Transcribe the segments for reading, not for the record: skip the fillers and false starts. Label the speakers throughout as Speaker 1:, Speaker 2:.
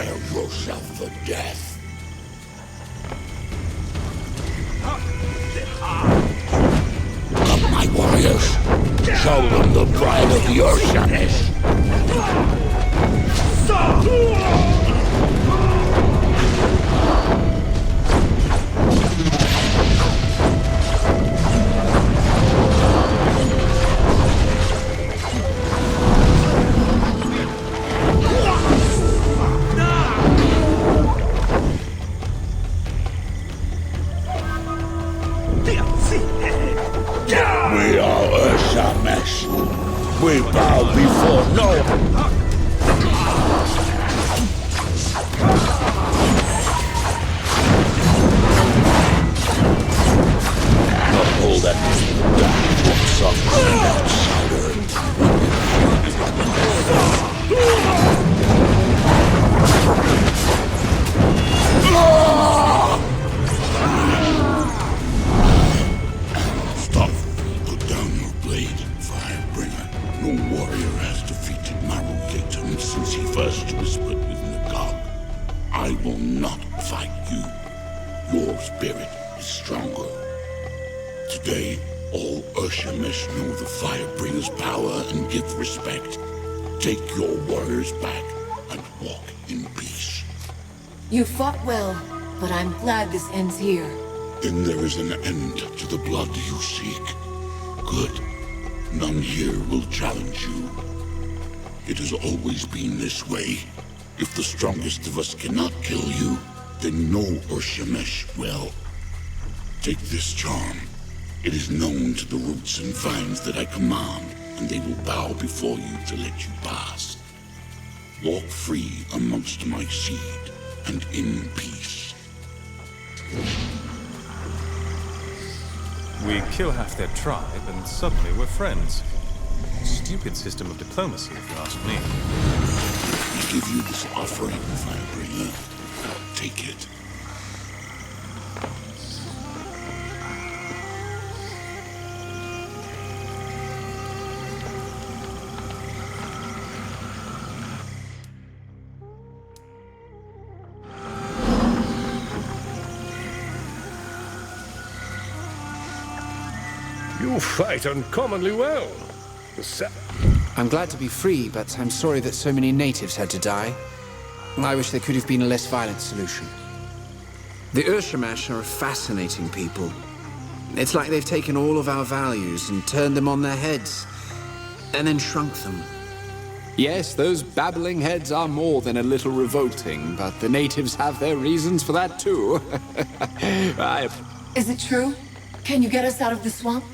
Speaker 1: Prepare yourself for death. Come, my warriors. Show them the pride of the Urshanis. We are Urshamesh. We bow before no one. Uphold that Stop. Put down your blade, Firebringer. No warrior has defeated Marugatum since he first whispered with Nagog. I will not fight you. Your spirit is stronger. Today, all Urshamesh know the Firebringer's power and give respect. Take your warriors back and walk in peace.
Speaker 2: You fought well, but I'm glad this ends here.
Speaker 1: Then there is an end to the blood you seek. Good. None here will challenge you. It has always been this way. If the strongest of us cannot kill you, then no Urshamesh will. Take this charm. It is known to the roots and vines that I command, and they will bow before you to let you pass. Walk free amongst my seed, and in peace.
Speaker 3: We kill half their tribe, and suddenly we're friends. Stupid system of diplomacy, if you ask me.
Speaker 1: I give you this offering, Firebringer. Take it.
Speaker 4: You fight uncommonly well.
Speaker 5: I'm glad to be free, but I'm sorry that so many natives had to die. I wish there could have been a less violent solution. The Urshamesh are a fascinating people. It's like they've taken all of our values and turned them on their heads, and then shrunk them. Yes, those babbling heads are more than a little revolting, but the natives have their reasons for that too.
Speaker 2: Is it true? Can you get us out of the swamp?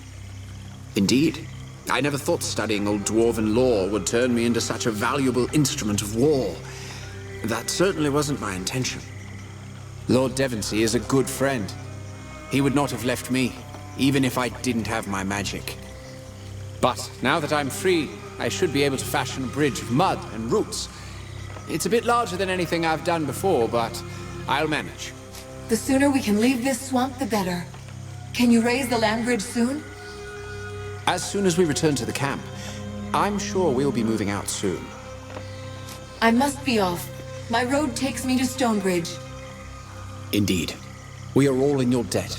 Speaker 5: Indeed. I never thought studying old dwarven lore would turn me into such a valuable instrument of war. That certainly wasn't my intention. Lord Devonsey is a good friend. He would not have left me, even if I didn't have my magic. But now that I'm free, I should be able to fashion a bridge of mud and roots. It's a bit larger than anything I've done before, but I'll manage.
Speaker 2: The sooner we can leave this swamp, the better. Can you raise the land bridge soon?
Speaker 5: As soon as we return to the camp, I'm sure we'll be moving out soon.
Speaker 2: I must be off. My road takes me to Stonebridge.
Speaker 5: Indeed. We are all in your debt.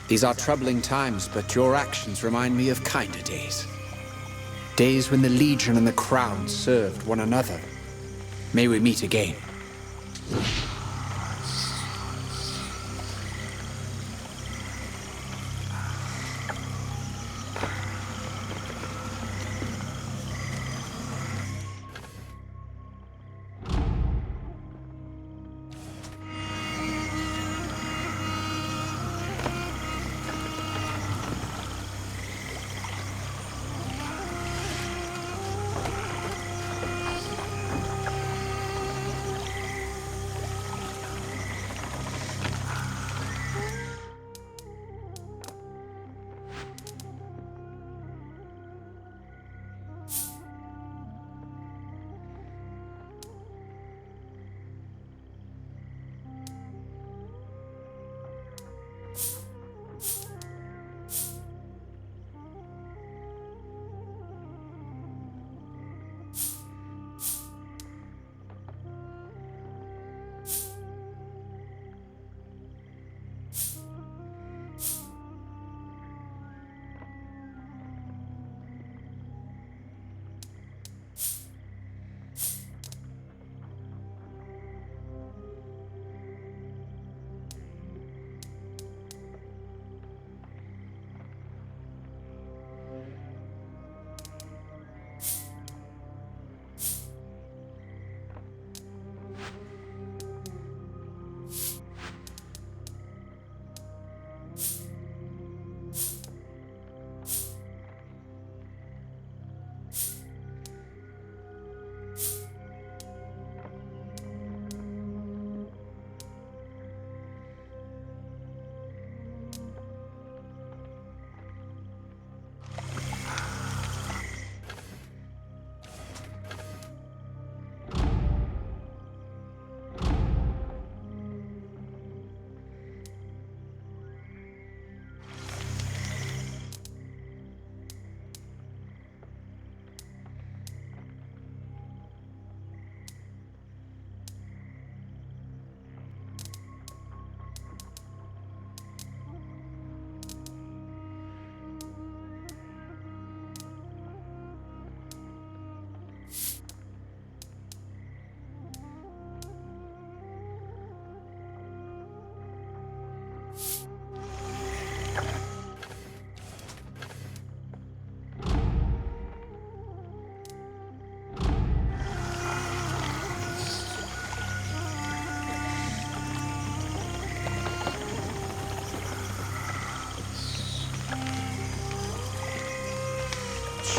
Speaker 5: These are troubling times, but your actions remind me of kinder days. Days when the Legion and the Crown served one another. May we meet again.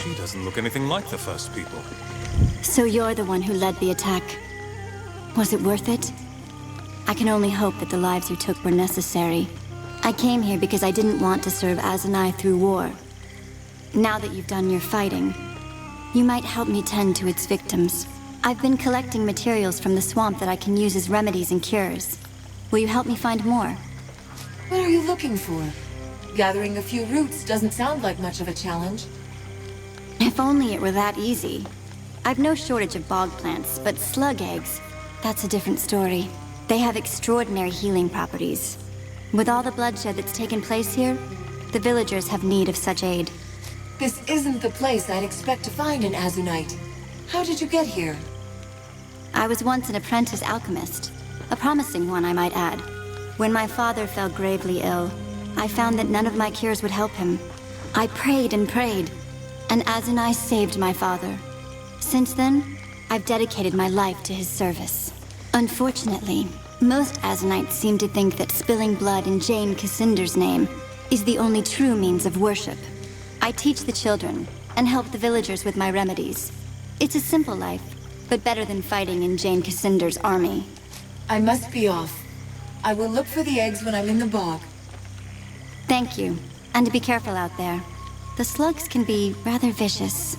Speaker 3: She doesn't look anything like the first people.
Speaker 6: So you're the one who led the attack. Was it worth it? I can only hope that the lives you took were necessary. I came here because I didn't want to serve Azanai through war. Now that you've done your fighting, you might help me tend to its victims. I've been collecting materials from the swamp that I can use as remedies and cures. Will you help me find more?
Speaker 2: What are you looking for? Gathering a few roots doesn't sound like much of a challenge.
Speaker 6: If only it were that easy. I've no shortage of bog plants, but slug eggs, that's a different story. They have extraordinary healing properties. With all the bloodshed that's taken place here, the villagers have need of such aid.
Speaker 2: This isn't the place I'd expect to find an Azunite. How did you get here?
Speaker 6: I was once an apprentice alchemist, a promising one, I might add. When my father fell gravely ill, I found that none of my cures would help him. I prayed and prayed, and Azunai saved my father. Since then, I've dedicated my life to his service. Unfortunately, most Azunites seem to think that spilling blood in Jane Cassinder's name is the only true means of worship. I teach the children and help the villagers with my remedies. It's a simple life, but better than fighting in Jane Cassinder's army.
Speaker 2: I must be off. I will look for the eggs when I'm in the bog.
Speaker 6: Thank you, and be careful out there. The slugs can be rather vicious.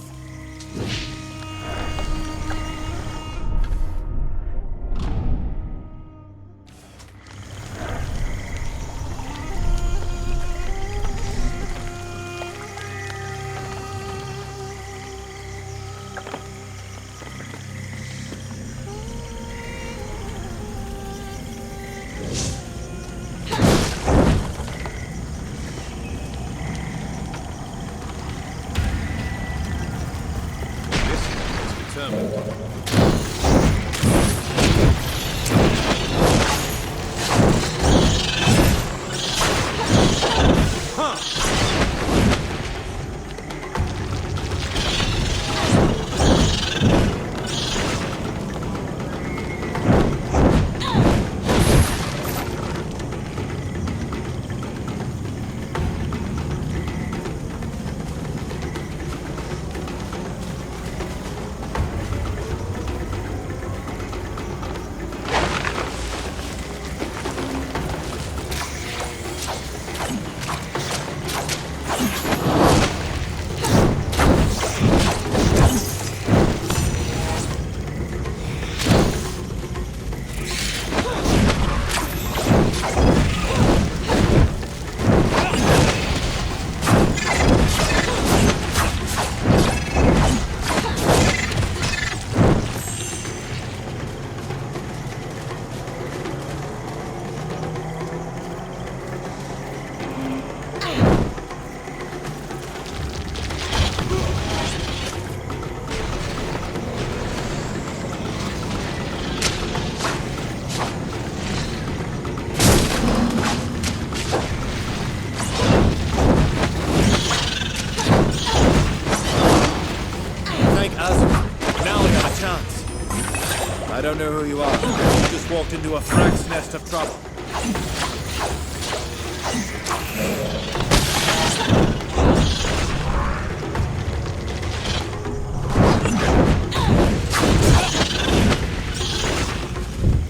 Speaker 7: I don't know who you are. You just walked into a frack's nest of trouble.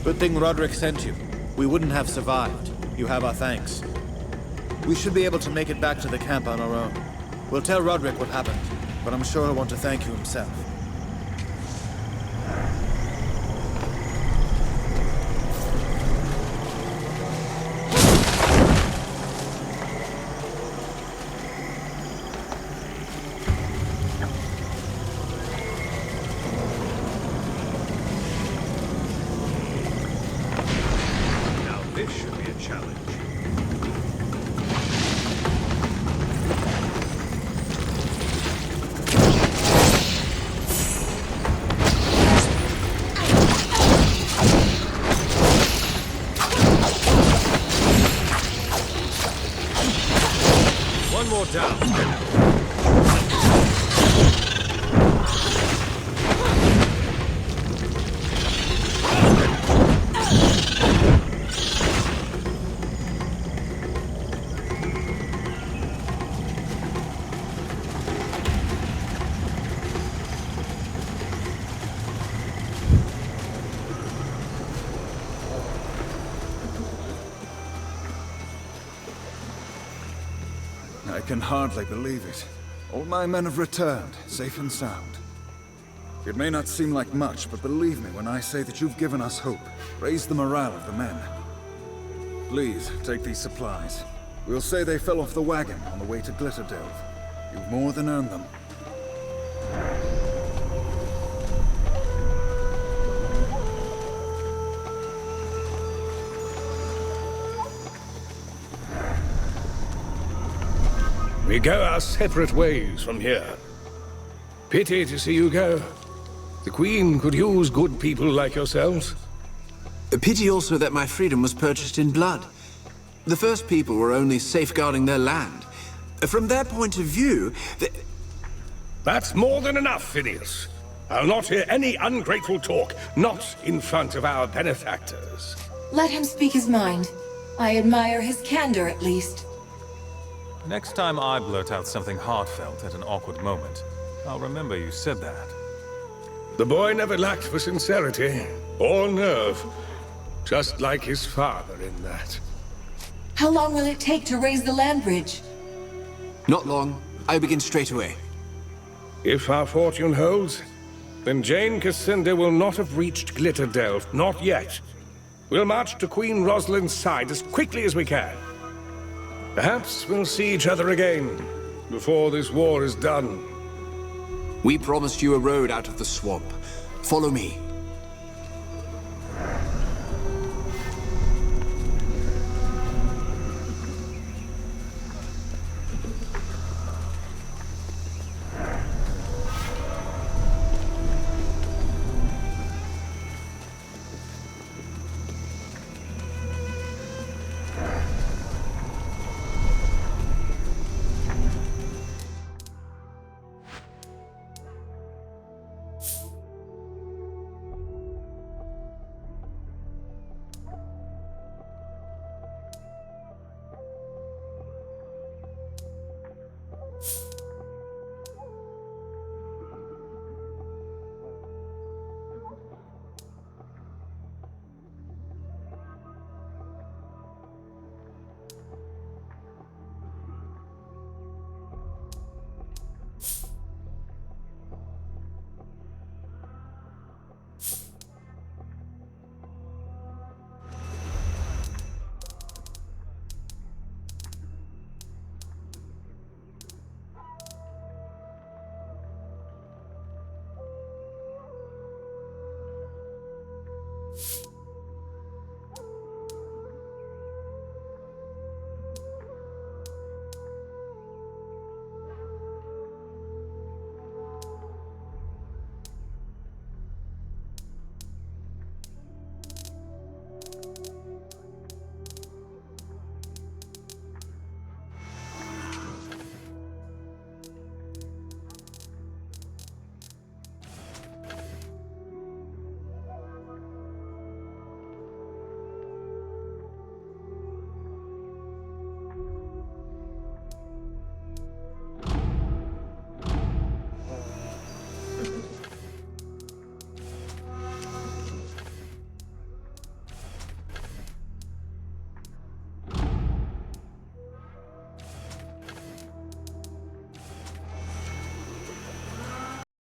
Speaker 7: Good thing Roderick sent you. We wouldn't have survived. You have our thanks. We should be able to make it back to the camp on our own. We'll tell Roderick what happened, but I'm sure he'll want to thank you himself.
Speaker 4: This should be a challenge. One more down.
Speaker 8: can hardly believe it. All my men have returned, safe and sound. It may not seem like much, but believe me when I say that you've given us hope. Raised the morale of the men. Please, take these supplies. We'll say they fell off the wagon on the way to Glitterdelve. You've more than earned them.
Speaker 9: We go our separate ways from here. Pity to see you go. The Queen could use good people like yourselves.
Speaker 5: A pity also that my freedom was purchased in blood. The first people were only safeguarding their land. From their point of view,
Speaker 9: That's more than enough, Phineas. I'll not hear any ungrateful talk, not in front of our benefactors.
Speaker 2: Let him speak his mind. I admire his candor, at least.
Speaker 3: Next time I blurt out something heartfelt at an awkward moment, I'll remember you said that.
Speaker 9: The boy never lacked for sincerity or nerve, just like his father in that.
Speaker 2: How long will it take to raise the land bridge?
Speaker 5: not long. I begin straight away.
Speaker 9: If our fortune holds, then Jane Cassinda will not have reached Glitterdelve, not yet. We'll march to Queen Rosalind's side as quickly as we can. Perhaps we'll see each other again before this war is done.
Speaker 5: We promised you a road out of the swamp. Follow me.